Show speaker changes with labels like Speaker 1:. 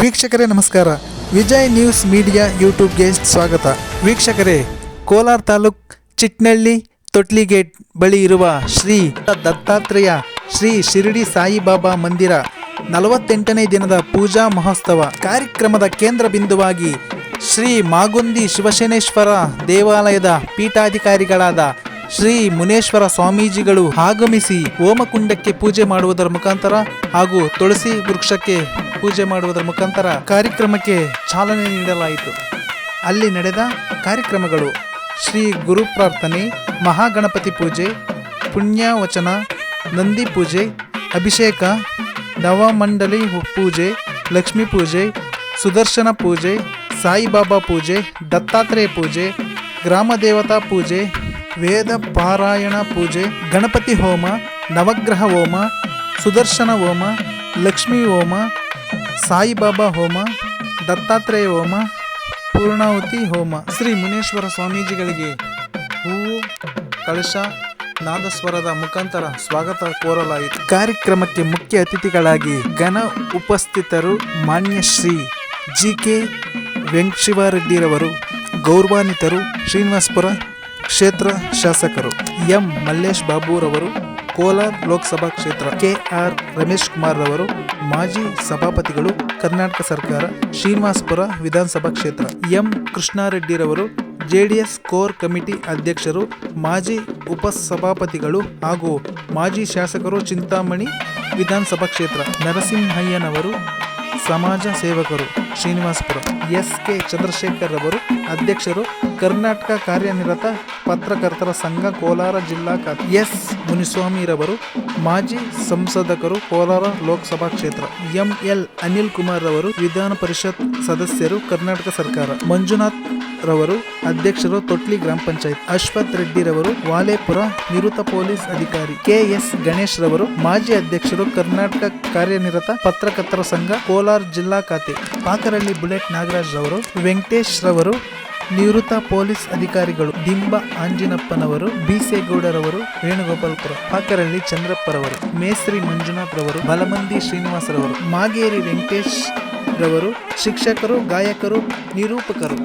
Speaker 1: ವೀಕ್ಷಕರೇ ನಮಸ್ಕಾರ. Vijay news media ಯೂಟ್ಯೂಬ್ಗೆ ಸ್ವಾಗತ. ವೀಕ್ಷಕರೇ, ಕೋಲಾರ ತಾಲೂಕ್ ಚಿಟ್ನಳ್ಳಿ ತೊಟ್ಲಿಗೇಟ್ ಬಳಿ ಇರುವ ಶ್ರೀ ದತ್ತಾತ್ರೇಯ ಶ್ರೀ ಶಿರಡಿ ಸಾಯಿಬಾಬಾ ಮಂದಿರ 48ನೇ ದಿನದ ಪೂಜಾ ಮಹೋತ್ಸವ ಕಾರ್ಯಕ್ರಮದ ಕೇಂದ್ರ ಬಿಂದುವಾಗಿ ಶ್ರೀ ಮಾಗುಂದಿ ಶಿವಶನೇಶ್ವರ ದೇವಾಲಯದ ಪೀಠಾಧಿಕಾರಿಗಳಾದ ಶ್ರೀ ಮುನೇಶ್ವರ ಸ್ವಾಮೀಜಿಗಳು ಆಗಮಿಸಿ ಹೋಮಕುಂಡಕ್ಕೆ ಪೂಜೆ ಮಾಡುವುದರ ಮುಖಾಂತರ ಹಾಗೂ ತುಳಸಿ ವೃಕ್ಷಕ್ಕೆ ಪೂಜೆ ಮಾಡುವುದರ ಮುಖಾಂತರ ಕಾರ್ಯಕ್ರಮಕ್ಕೆ ಚಾಲನೆ ನೀಡಲಾಯಿತು. ಅಲ್ಲಿ ನಡೆದ ಕಾರ್ಯಕ್ರಮಗಳು ಶ್ರೀ ಗುರು ಪ್ರಾರ್ಥನೆ, ಮಹಾಗಣಪತಿ ಪೂಜೆ, ಪುಣ್ಯವಚನ, ನಂದಿ ಪೂಜೆ, ಅಭಿಷೇಕ, ನವಮಂಡಲಿ ಪೂಜೆ, ಲಕ್ಷ್ಮೀ ಪೂಜೆ, ಸುದರ್ಶನ ಪೂಜೆ, ಸಾಯಿಬಾಬಾ ಪೂಜೆ, ದತ್ತಾತ್ರೇಯ ಪೂಜೆ, ಗ್ರಾಮ ದೇವತಾ ಪೂಜೆ, ವೇದ ಪಾರಾಯಣ ಪೂಜೆ, ಗಣಪತಿ ಹೋಮ, ನವಗ್ರಹ ಹೋಮ, ಸುದರ್ಶನ ಹೋಮ, ಲಕ್ಷ್ಮೀ ಹೋಮ, ಸಾಯಿಬಾಬಾ ಹೋಮ, ದತ್ತಾತ್ರೇಯ ಹೋಮ, ಪೂರ್ಣಾಹುತಿ ಹೋಮ. ಶ್ರೀ ಮುನೇಶ್ವರ ಸ್ವಾಮೀಜಿಗಳಿಗೆ ಹೂವು, ಕಳಶ, ನಾದಸ್ವರದ ಮುಖಾಂತರ ಸ್ವಾಗತ ಕೋರಲಾಯಿತು. ಕಾರ್ಯಕ್ರಮಕ್ಕೆ ಮುಖ್ಯ ಅತಿಥಿಗಳಾಗಿ ಘನ ಉಪಸ್ಥಿತರು ಮಾನ್ಯ ಶ್ರೀ ಜಿ.ಕೆ. ವೆಂಕಟಶಿವರೆಡ್ಡಿರವರು, ಗೌರವಾನ್ವಿತರು ಶ್ರೀನಿವಾಸಪುರ ಕ್ಷೇತ್ರ ಶಾಸಕರು ಎಂ ಮಲ್ಲೇಶ್ ಬಾಬುರವರು, ಕೋಲಾರ ಲೋಕಸಭಾ ಕ್ಷೇತ್ರ ಕೆ.ಆರ್. ರಮೇಶ್ ಕುಮಾರ್ ರವರು, ಮಾಜಿ ಸಭಾಪತಿಗಳು ಕರ್ನಾಟಕ ಸರ್ಕಾರ ಶ್ರೀನಿವಾಸಪುರ ವಿಧಾನಸಭಾ ಕ್ಷೇತ್ರ ಎಂ ಕೃಷ್ಣಾರೆಡ್ಡಿರವರು, ಜೆಡಿಎಸ್ ಕೋರ್ ಕಮಿಟಿ ಅಧ್ಯಕ್ಷರು, ಮಾಜಿ ಉಪಸಭಾಪತಿಗಳು ಹಾಗೂ ಮಾಜಿ ಶಾಸಕರು ಚಿಂತಾಮಣಿ ವಿಧಾನಸಭಾ ಕ್ಷೇತ್ರ ನರಸಿಂಹಯ್ಯನವರು, ಸಮಾಜ ಸೇವಕರು ಶ್ರೀನಿವಾಸಪುರ ಎಸ್.ಕೆ. ಚಂದ್ರಶೇಖರ್ ರವರು, ಅಧ್ಯಕ್ಷರು ಕರ್ನಾಟಕ ಕಾರ್ಯನಿರತ ಪತ್ರಕರ್ತರ ಸಂಘ ಕೋಲಾರ ಜಿಲ್ಲಾ ಖಾತೆ ಎಸ್. ಮುನಿಸ್ವಾಮಿರವರು, ಮಾಜಿ ಸಂಸದಕರು ಕೋಲಾರ ಲೋಕಸಭಾ ಕ್ಷೇತ್ರ ಎಂ.ಎಲ್. ಅನಿಲ್ ಕುಮಾರ್ ರವರು, ವಿಧಾನ ಪರಿಷತ್ ಸದಸ್ಯರು ಕರ್ನಾಟಕ ಸರ್ಕಾರ ಮಂಜುನಾಥ್ ರವರು, ಅಧ್ಯಕ್ಷರು ತೊಟ್ಲಿ ಗ್ರಾಮ ಪಂಚಾಯತ್ ಅಶ್ವಥ್ ರೆಡ್ಡಿ ರವರು, ವಾಲೇಪುರ ನಿವೃತ್ತ ಪೊಲೀಸ್ ಅಧಿಕಾರಿ ಕೆ.ಎಸ್. ಗಣೇಶ್ ರವರು, ಮಾಜಿ ಅಧ್ಯಕ್ಷರು ಕರ್ನಾಟಕ ಕಾರ್ಯನಿರತ ಪತ್ರಕರ್ತರ ಸಂಘ ಕೋಲಾರ ಜಿಲ್ಲಾ ಖಾತೆ ಪಾಕರಳ್ಳಿ ಬುಲೆಟ್ ನಾಗರಾಜ್ ರವರು, ವೆಂಕಟೇಶ್ ರವರು, ನಿವೃತ್ತ ಪೊಲೀಸ್ ಅಧಿಕಾರಿಗಳು ದಿಂಬ ಆಂಜಿನಪ್ಪನವರು, ಬಿಸೇಗೌಡರವರು, ವೇಣುಗೋಪಾಲ್ಪುರ ಪಾಕರಳ್ಳಿ ಚಂದ್ರಪ್ಪರವರು, ಮೇಸ್ತ್ರಿ ಮಂಜುನಾಥ್ ರವರು, ಬಲಮಂದಿ ಶ್ರೀನಿವಾಸ ರವರು, ಮಾಗೇರಿ ವೆಂಕಟೇಶ್ ರವರು, ಶಿಕ್ಷಕರು, ಗಾಯಕರು, ನಿರೂಪಕರು.